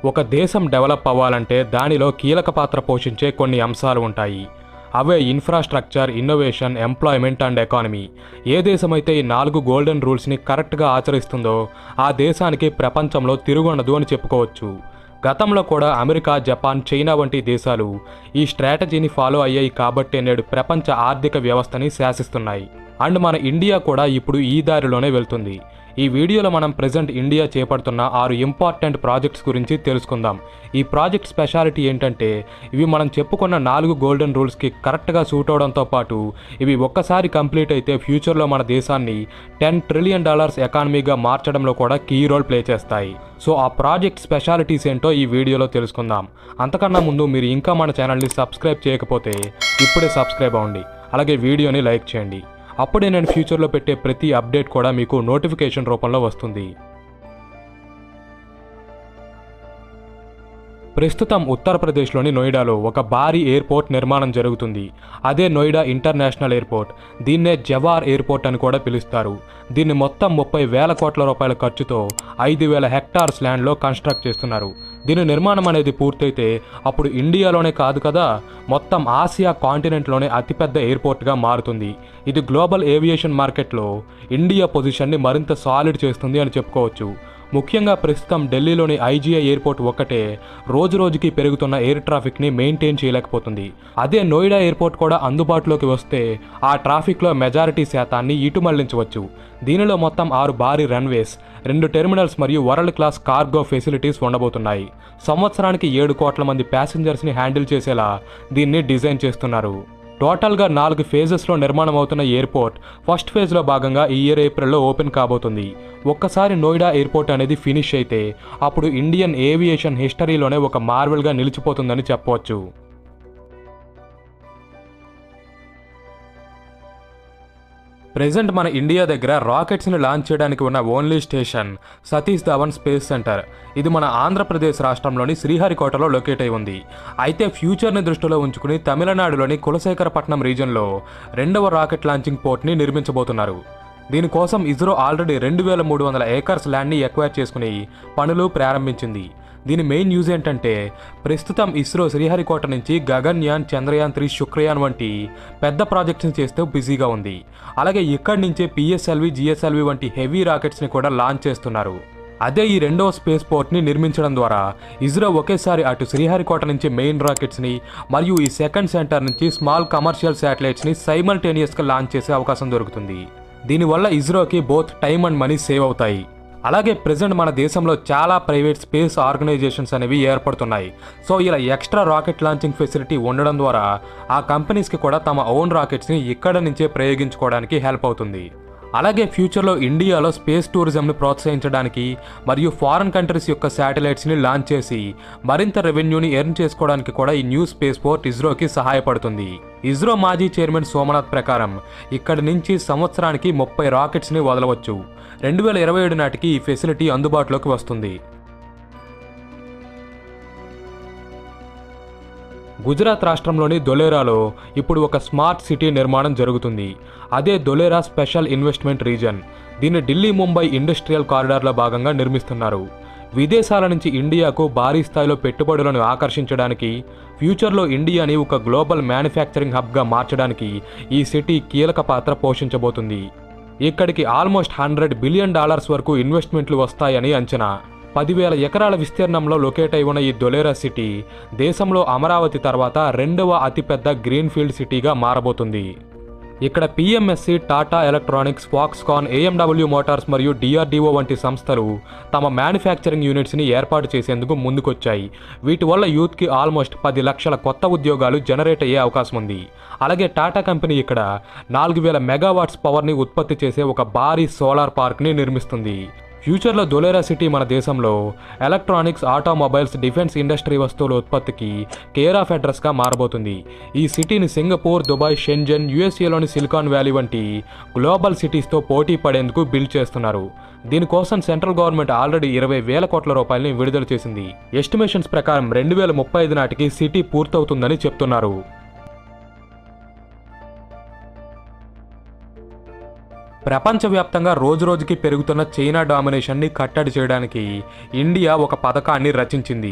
ఒక దేశం డెవలప్ అవ్వాలంటే దానిలో కీలక పాత్ర పోషించే కొన్ని అంశాలు ఉంటాయి. అవే infrastructure, innovation, employment and economy. ఏ దేశమైతే ఈ 4 గోల్డెన్ రూల్స్ని కరెక్ట్గా ఆచరిస్తుందో ఆ దేశానికి ప్రపంచంలో తిరుగుండదు అని చెప్పుకోవచ్చు. గతంలో కూడా అమెరికా, జపాన్, చైనా వంటి దేశాలు ఈ స్ట్రాటజీని ఫాలో అయ్యాయి కాబట్టి నేడు ప్రపంచ ఆర్థిక వ్యవస్థని శాసిస్తున్నాయి. అండ్ మన ఇండియా కూడా ఇప్పుడు ఈ దారిలోనే వెళ్తుంది. ఈ వీడియోలో మనం ప్రెజెంట్ ఇండియా చేపడుతున్న 6 ఇంపార్టెంట్ ప్రాజెక్ట్స్ గురించి తెలుసుకుందాం. ఈ ప్రాజెక్ట్ స్పెషాలిటీ ఏంటంటే ఇవి మనం చెప్పుకున్న 4 గోల్డెన్ రూల్స్కి కరెక్ట్గా సూట్ అవడంతో పాటు ఇవి ఒక్కసారి కంప్లీట్ అయితే ఫ్యూచర్లో మన దేశాన్ని $10 ట్రిలియన్ ఎకానమీగా మార్చడంలో కూడా కీ రోల్ ప్లే చేస్తాయి. సో ఆ ప్రాజెక్ట్ స్పెషాలిటీస్ ఏంటో ఈ వీడియోలో తెలుసుకుందాం. అంతకన్నా ముందు మీరు ఇంకా మన ఛానల్ని సబ్స్క్రైబ్ చేయకపోతే ఇప్పుడే సబ్స్క్రైబ్ అవ్వండి. అలాగే వీడియోని లైక్ చేయండి. అప్పుడే నేను ఫ్యూచర్లో పెట్టే ప్రతి అప్డేట్ కూడా మీకు నోటిఫికేషన్ రూపంలో వస్తుంది. ప్రస్తుతం ఉత్తరప్రదేశ్లోని నోయిడాలో ఒక భారీ ఎయిర్పోర్ట్ నిర్మాణం జరుగుతుంది. అదే నోయిడా ఇంటర్నేషనల్ ఎయిర్పోర్ట్. దీన్నే జవార్ ఎయిర్పోర్ట్ అని కూడా పిలుస్తారు. దీన్ని మొత్తం 30,000 కోట్ల రూపాయల ఖర్చుతో 5,000 హెక్టార్స్ ల్యాండ్లో కన్స్ట్రక్ట్ చేస్తున్నారు. దీని నిర్మాణం అనేది పూర్తయితే అప్పుడు ఇండియాలోనే కాదు కదా, మొత్తం ఆసియా కాంటినెంట్లోనే అతిపెద్ద ఎయిర్పోర్ట్గా మారుతుంది. ఇది గ్లోబల్ ఏవియేషన్ మార్కెట్లో ఇండియా పొజిషన్ని మరింత సాలిడ్ చేస్తుంది అని చెప్పుకోవచ్చు. ముఖ్యంగా ప్రస్తుతం ఢిల్లీలోని ఐజీఐ ఎయిర్పోర్ట్ ఒక్కటే రోజురోజుకి పెరుగుతున్న ఎయిర్ ట్రాఫిక్ని మెయింటైన్ చేయలేకపోతుంది. అదే నోయిడా ఎయిర్పోర్ట్ కూడా అందుబాటులోకి వస్తే ఆ ట్రాఫిక్లో మెజారిటీ శాతాన్ని ఇటు మళ్లించవచ్చు. దీనిలో మొత్తం 6 భారీ రన్వేస్, 2 టెర్మినల్స్ మరియు వరల్డ్ క్లాస్ కార్గో ఫెసిలిటీస్ ఉండబోతున్నాయి. సంవత్సరానికి 7 కోట్ల మంది ప్యాసింజర్స్ని హ్యాండిల్ చేసేలా దీన్ని డిజైన్ చేస్తున్నారు. టోటల్గా 4 ఫేజెస్లో నిర్మాణం అవుతున్న ఎయిర్పోర్ట్ ఫస్ట్ ఫేజ్లో భాగంగా ఈ ఇయర్ ఏప్రిల్లో ఓపెన్ కాబోతుంది. ఒక్కసారి నోయిడా ఎయిర్పోర్ట్ అనేది ఫినిష్ అయితే అప్పుడు ఇండియన్ ఏవియేషన్ హిస్టరీలోనే ఒక మార్వెల్గా నిలిచిపోతుందని చెప్పవచ్చు. ప్రెజెంట్ మన ఇండియా దగ్గర రాకెట్స్ని లాంచ్ చేయడానికి ఉన్న only station Satish Dhawan space centre. ఇది మన ఆంధ్రప్రదేశ్ రాష్ట్రంలోని శ్రీహరికోటలో లొకేట్ అయి ఉంది. అయితే ఫ్యూచర్ని దృష్టిలో ఉంచుకుని తమిళనాడులోని కులశేఖరపట్నం రీజన్లో 2వ రాకెట్ లాంచింగ్ పోర్ట్ని నిర్మించబోతున్నారు. దీనికోసం ఇస్రో ఆల్రెడీ 2,300 ఏకర్స్ ల్యాండ్ని ఎక్వైర్ చేసుకుని పనులు ప్రారంభించింది. దీని మెయిన్ యూజ్ ఏంటంటే ప్రస్తుతం ఇస్రో శ్రీహరికోట నుంచి గగన్యాన్, చంద్రయాన్ 3, శుక్రయాన్ వంటి పెద్ద ప్రాజెక్ట్స్ని చేస్తూ బిజీగా ఉంది. అలాగే ఇక్కడి నుంచే పిఎస్ఎల్వి, జిఎస్ఎల్వి వంటి హెవీ రాకెట్స్ని కూడా లాంచ్ చేస్తున్నారు. అదే ఈ 2వ స్పేస్ పోర్ట్ని నిర్మించడం ద్వారా ఇస్రో ఒకేసారి అటు శ్రీహరికోట నుంచి మెయిన్ రాకెట్స్ని మరియు ఈ సెకండ్ సెంటర్ నుంచి స్మాల్ కమర్షియల్ శాటిలైట్స్ని సైమల్టేనియస్గా లాంచ్ చేసే అవకాశం దొరుకుతుంది. దీనివల్ల ఇస్రోకి both time and money save అవుతాయి. అలాగే ప్రెజెంట్ మన దేశంలో చాలా ప్రైవేట్ స్పేస్ ఆర్గనైజేషన్స్ అనేవి ఏర్పడుతున్నాయి. సో ఇలా ఎక్స్ట్రా రాకెట్ లాంచింగ్ ఫెసిలిటీ ఉండడం ద్వారా ఆ కంపెనీస్కి కూడా తమ ఓన్ రాకెట్స్ని ఇక్కడ నుంచే ప్రయోగించుకోవడానికి హెల్ప్ అవుతుంది. అలాగే ఫ్యూచర్లో ఇండియాలో స్పేస్ టూరిజంని ప్రోత్సహించడానికి మరియు ఫారెన్ కంట్రీస్ యొక్క శాటిలైట్స్ని లాంచ్ చేసి మరింత రెవెన్యూని ఎర్న్ చేసుకోవడానికి కూడా ఈ న్యూ స్పేస్ పోర్ట్ ఇస్రోకి సహాయపడుతుంది. ఇస్రో మాజీ చైర్మన్ సోమనాథ్ ప్రకారం ఇక్కడి నుంచి సంవత్సరానికి 30 రాకెట్స్ని వదలవచ్చు. 2027 నాటికి ఈ ఫెసిలిటీ అందుబాటులోకి వస్తుంది. గుజరాత్ రాష్ట్రంలోని ధొలేరాలో ఇప్పుడు ఒక స్మార్ట్ సిటీ నిర్మాణం జరుగుతుంది. అదే ధొలేరా స్పెషల్ ఇన్వెస్ట్మెంట్ రీజన్. దీన్ని ఢిల్లీ, ముంబై ఇండస్ట్రియల్ కారిడార్లో భాగంగా నిర్మిస్తున్నారు. విదేశాల నుంచి ఇండియాకు భారీ స్థాయిలో పెట్టుబడులను ఆకర్షించడానికి, ఫ్యూచర్లో ఇండియాని ఒక గ్లోబల్ మ్యానుఫ్యాక్చరింగ్ హబ్గా మార్చడానికి ఈ సిటీ కీలక పాత్ర పోషించబోతుంది. ఇక్కడికి ఆల్మోస్ట్ $100 బిలియన్ వరకు ఇన్వెస్ట్మెంట్లు వస్తాయని అంచనా. 10,000 ఎకరాల విస్తీర్ణంలో లొకేట్ అయి ఉన్న ఈ ధొలేరా సిటీ దేశంలో అమరావతి తర్వాత 2వ అతిపెద్ద గ్రీన్ఫీల్డ్ సిటీగా మారబోతుంది. ఇక్కడ పిఎంఎస్సి, టాటా ఎలక్ట్రానిక్స్, ఫాక్స్కాన్, ఏఎండబ్ల్యూ మోటార్స్ మరియు డిఆర్డిఓ వంటి సంస్థలు తమ మ్యానుఫ్యాక్చరింగ్ యూనిట్స్ని ఏర్పాటు చేసేందుకు ముందుకొచ్చాయి. వీటి వల్ల యూత్కి ఆల్మోస్ట్ 10 లక్షల కొత్త ఉద్యోగాలు జనరేట్ అయ్యే అవకాశం ఉంది. అలాగే టాటా కంపెనీ ఇక్కడ 4,000 మెగావాట్స్ పవర్ని ఉత్పత్తి చేసే ఒక భారీ సోలార్ పార్క్ని నిర్మిస్తుంది. ఫ్యూచర్లో ధొలేరా సిటీ మన దేశంలో ఎలక్ట్రానిక్స్, ఆటోమొబైల్స్, డిఫెన్స్ ఇండస్ట్రీ వస్తువుల ఉత్పత్తికి కేర్ ఆఫ్ అడ్రస్గా మారబోతుంది. ఈ సిటీని సింగపూర్, దుబాయ్, షెంజన్, యుఎస్ఏలోని సిలికాన్ వ్యాలీ వంటి గ్లోబల్ సిటీస్తో పోటీ పడేందుకు బిల్డ్ చేస్తున్నారు. దీనికోసం సెంట్రల్ గవర్నమెంట్ ఆల్రెడీ 20,000 కోట్ల రూపాయలని విడుదల చేసింది. ఎస్టిమేషన్స్ ప్రకారం 2035 నాటికి సిటీ పూర్తవుతుందని చెప్తున్నారు. ప్రపంచవ్యాప్తంగా రోజురోజుకి పెరుగుతున్న చైనా డామినేషన్ని కట్టడి చేయడానికి ఇండియా ఒక పథకాన్ని రచించింది.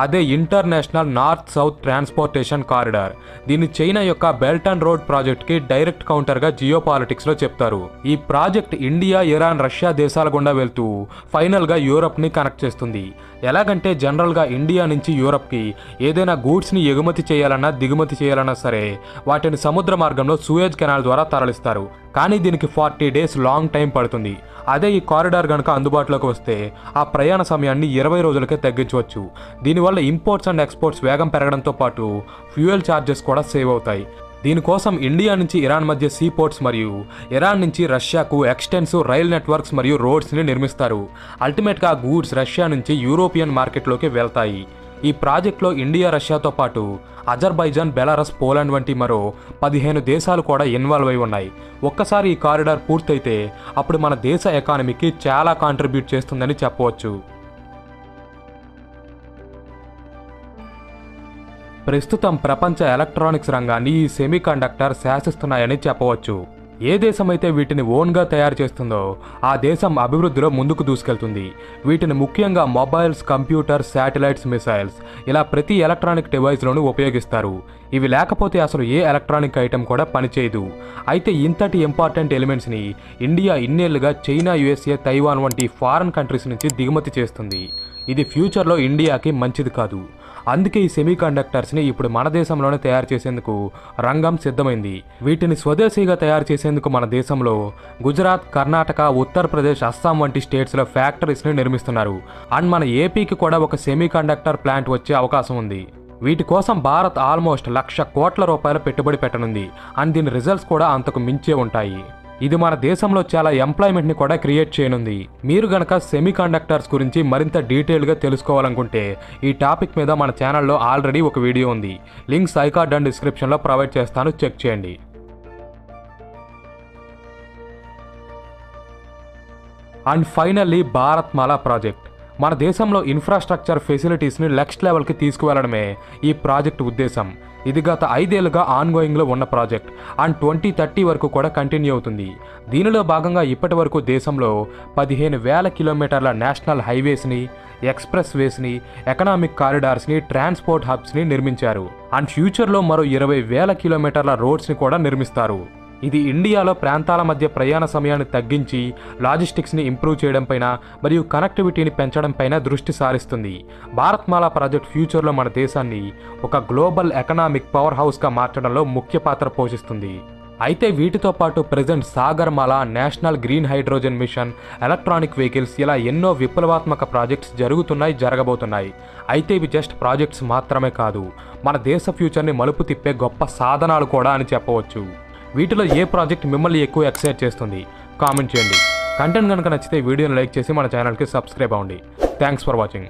అదే international north south transportation corridor. దీన్ని చైనా యొక్క బెల్ట్ అండ్ రోడ్ ప్రాజెక్ట్కి డైరెక్ట్ కౌంటర్గా జియో పాలిటిక్స్లో చెప్తారు. ఈ ప్రాజెక్ట్ ఇండియా, ఇరాన్, రష్యా దేశాల గుండా వెళ్తూ ఫైనల్గా యూరప్ని కనెక్ట్ చేస్తుంది. ఎలాగంటే జనరల్గా ఇండియా నుంచి యూరప్కి ఏదైనా గూడ్స్ని ఎగుమతి చేయాలన్నా దిగుమతి చేయాలన్నా సరే వాటిని సముద్ర మార్గంలో సూయజ్ కెనాల్ ద్వారా తరలిస్తారు. కానీ దీనికి 40 డేస్ లాంగ్ టైం పడుతుంది. అదే ఈ కారిడార్ కనుక అందుబాటులోకి వస్తే ఆ ప్రయాణ సమయాన్ని 20 రోజులకే తగ్గించవచ్చు. దీనివల్ల ఇంపోర్ట్స్ అండ్ ఎక్స్పోర్ట్స్ వేగం పెరగడంతో పాటు ఫ్యూయల్ ఛార్జెస్ కూడా సేవ్ అవుతాయి. దీనికోసం ఇండియా నుంచి ఇరాన్ మధ్య సీ పోర్ట్స్ మరియు ఇరాన్ నుంచి రష్యాకు ఎక్స్టెన్సివ్ రైల్ నెట్వర్క్స్ మరియు రోడ్స్ని నిర్మిస్తారు. అల్టిమేట్గా గూడ్స్ రష్యా నుంచి యూరోపియన్ మార్కెట్లోకి వెళ్తాయి. ఈ ప్రాజెక్ట్లో ఇండియా, రష్యాతో పాటు అజర్బైజాన్, బెలారస్, పోలాండ్ వంటి మరో 15 దేశాలు కూడా ఇన్వాల్వ్ అయి ఉన్నాయి. ఒక్కసారి ఈ కారిడార్ పూర్తయితే అప్పుడు మన దేశ ఎకానమీకి చాలా కాంట్రిబ్యూట్ చేస్తుందని చెప్పవచ్చు. ప్రస్తుతం ప్రపంచ ఎలక్ట్రానిక్స్ రంగాన్ని ఈ సెమీ కండక్టర్ శాసిస్తున్నాయని చెప్పవచ్చు. ఏ దేశమైతే వీటిని ఓన్గా తయారు చేస్తుందో ఆ దేశం అభివృద్ధిలో ముందుకు దూసుకెళ్తుంది. వీటిని ముఖ్యంగా మొబైల్స్, కంప్యూటర్స్, శాటిలైట్స్, మిసైల్స్ ఇలా ప్రతి ఎలక్ట్రానిక్ డివైస్లోనూ ఉపయోగిస్తారు. ఇవి లేకపోతే అసలు ఏ ఎలక్ట్రానిక్ ఐటెం కూడా పనిచేయదు. అయితే ఇంతటి ఇంపార్టెంట్ ఎలిమెంట్స్ని ఇండియా ఇన్నేళ్లుగా చైనా, యుఎస్ఏ, తైవాన్ వంటి ఫారెన్ కంట్రీస్ నుంచి దిగుమతి చేస్తుంది. ఇది ఫ్యూచర్లో ఇండియాకి మంచిది కాదు. అందుకే ఈ సెమీ కండక్టర్స్ని ఇప్పుడు మన దేశంలోనే తయారు చేసేందుకు రంగం సిద్ధమైంది. వీటిని స్వదేశీగా తయారు చేసేందుకు మన దేశంలో గుజరాత్, కర్ణాటక, ఉత్తరప్రదేశ్, అస్సాం వంటి స్టేట్స్లో ఫ్యాక్టరీస్ని నిర్మిస్తున్నారు. అండ్ మన ఏపీకి కూడా ఒక సెమీ కండక్టర్ ప్లాంట్ వచ్చే అవకాశం ఉంది. వీటి కోసం భారత్ ఆల్మోస్ట్ 1,00,000 కోట్ల రూపాయల పెట్టుబడి పెట్టనుంది. అండ్ దీని రిజల్ట్స్ కూడా అంతకు మించే ఉంటాయి. ఇది మన దేశంలో చాలా ఎంప్లాయ్మెంట్ని కూడా క్రియేట్ చేయనుంది. మీరు గనక సెమీ కండక్టర్స్ గురించి మరింత డీటెయిల్గా తెలుసుకోవాలనుకుంటే ఈ టాపిక్ మీద మన ఛానల్లో ఆల్రెడీ ఒక వీడియో ఉంది. లింక్స్ ఐకార్డ్ అండ్ డిస్క్రిప్షన్లో ప్రొవైడ్ చేస్తాను, చెక్ చేయండి. And finally Bharatmala project. మన దేశంలో ఇన్ఫ్రాస్ట్రక్చర్ ఫెసిలిటీస్ని నెక్స్ట్ లెవెల్కి తీసుకువెళ్లడమే ఈ ప్రాజెక్ట్ ఉద్దేశం. ఇది గత 5 ఏళ్లుగా ఆన్గోయింగ్లో ఉన్న ప్రాజెక్ట్ అండ్ 2030 వరకు కూడా కంటిన్యూ అవుతుంది. దీనిలో భాగంగా ఇప్పటి వరకు దేశంలో 15,000 కిలోమీటర్ల నేషనల్ హైవేస్ని, ఎక్స్ప్రెస్ వేస్ని, ఎకనామిక్ కారిడార్స్ని, ట్రాన్స్పోర్ట్ హబ్స్ని నిర్మించారు. అండ్ ఫ్యూచర్లో మరో 20,000 కిలోమీటర్ల రోడ్స్ని కూడా నిర్మిస్తారు. ఇది ఇండియాలో ప్రాంతాల మధ్య ప్రయాణ సమయాన్ని తగ్గించి లాజిస్టిక్స్ని ఇంప్రూవ్ చేయడంపైన మరియు కనెక్టివిటీని పెంచడంపైన దృష్టి సారిస్తుంది. భారత్మాల ప్రాజెక్ట్ ఫ్యూచర్లో మన దేశాన్ని ఒక గ్లోబల్ ఎకనామిక్ పవర్ హౌస్గా మార్చడంలో ముఖ్య పాత్ర పోషిస్తుంది. అయితే వీటితో పాటు present Sagarmala, national green hydrogen mission, electronic vehicles ఇలా ఎన్నో విప్లవాత్మక ప్రాజెక్ట్స్ జరగబోతున్నాయి. అయితే ఇవి జస్ట్ ప్రాజెక్ట్స్ మాత్రమే కాదు, మన దేశ ఫ్యూచర్ని మలుపు తిప్పే గొప్ప సాధనాలు కూడా అని చెప్పవచ్చు. వీటిలో ఏ ప్రాజెక్ట్ మిమ్మల్ని ఎక్కువ ఎక్సైట్ చేస్తుంది కామెంట్ చేయండి. కంటెంట్ కనుక నచ్చితే వీడియోని లైక్ చేసి మన ఛానల్కి సబ్స్క్రైబ్ అవ్వండి. Thanks for watching.